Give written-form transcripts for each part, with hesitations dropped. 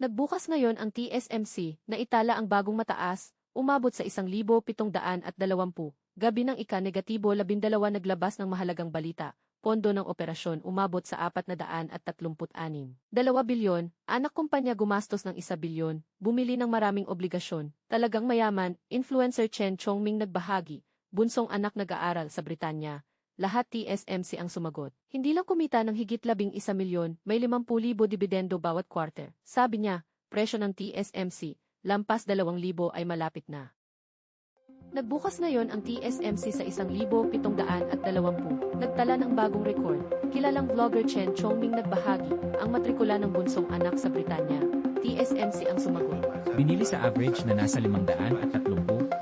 Nagbukas ngayon ang TSMC na itala ang bagong mataas, umabot sa 1,720. Gabi ng ika-negatibo 12 naglabas ng mahalagang balita. Pondo ng operasyon umabot sa 436. 2 bilyon, anak kumpanya gumastos ng 1 bilyon, bumili ng maraming obligasyon. Talagang mayaman, influencer Chen Chongming nagbahagi, bunsong anak nag-aaral sa Britanya. Lahat TSMC ang sumagot. Hindi lang kumita ng higit 11 milyon, may 50,000 dibidendo bawat quarter. Sabi niya, presyo ng TSMC, lampas 2,000 ay malapit na. Nagbukas ngayon ang TSMC sa 1,720. Nagtala ng bagong record. Kilalang vlogger Chen Chongming nagbahagi, ang matrikula ng bunsong anak sa Britanya. TSMC ang sumagot. Binili sa average na nasa 530,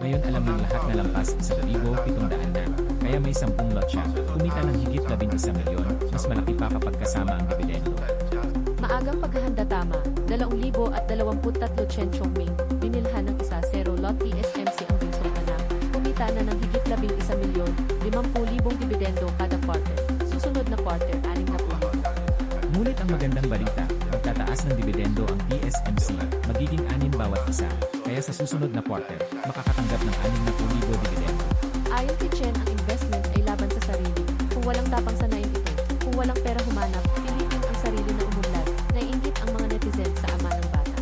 ngayon alam ng lahat na lampas sa 1,700 na. Kaya may 10 lot siya, kumita ng higit 11 milyon, mas malaki pa kapag kasama ang dividendo. Maagang paghahanda tama, 2,023 Chen Chongming, binilhan ng 1-0 lot TSMC ang bunsong anak. Kumita na ng higit 11 milyon, 50,000 dibidendo kada quarter. Susunod na quarter, 60,000. Ngunit ang magandang balita, magtataas ng dividendo ang TSMC, magiging 6 bawat isa, kaya sa susunod na quarter, makakatanggap ng 60,000 dividendo. Ayon kay Chen, ang investment ay laban sa sarili. Kung walang tapang sanayin ito, kung walang pera humanap, pilitin ang sarili na umunlad. Naiinggit ang mga netizen sa ama ng bata.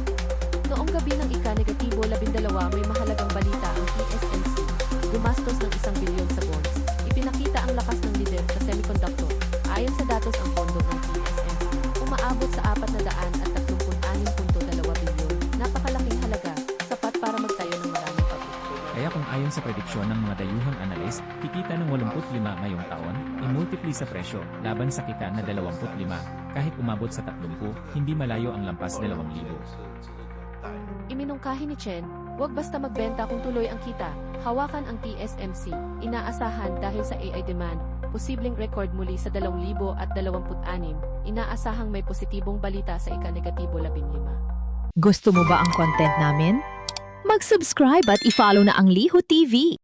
Noong gabi ng ika-negatibo 12 may mahalagang balita ang TSMC. Gumastos ng 1 bilyon sa bonds. Ipinakita ang lakas ng lider sa semiconductor. Ayon sa datos ang pondo ng TSMC, umaabot sa 436.2 bilyon. Napakalaking halaga, sapat para magtayo ng maraming pabrika. Kaya kung ayon sa prediksyon ng mga dayuhang analis, kikita ng 85 ngayong taon, i-multiply sa presyo, laban sa kita na 25, kahit umabot sa 30, hindi malayo ang lampas 2,000. Iminungkahi ni Chen, huwag basta magbenta kung tuloy ang kita. Hawakan ang TSMC, inaasahan dahil sa AI demand, posibleng record muli sa 2026, inaasahang may positibong balita sa ika-negatibo 15. Gusto mo ba ang content namin? Mag-subscribe at i-follow na ang Liho TV.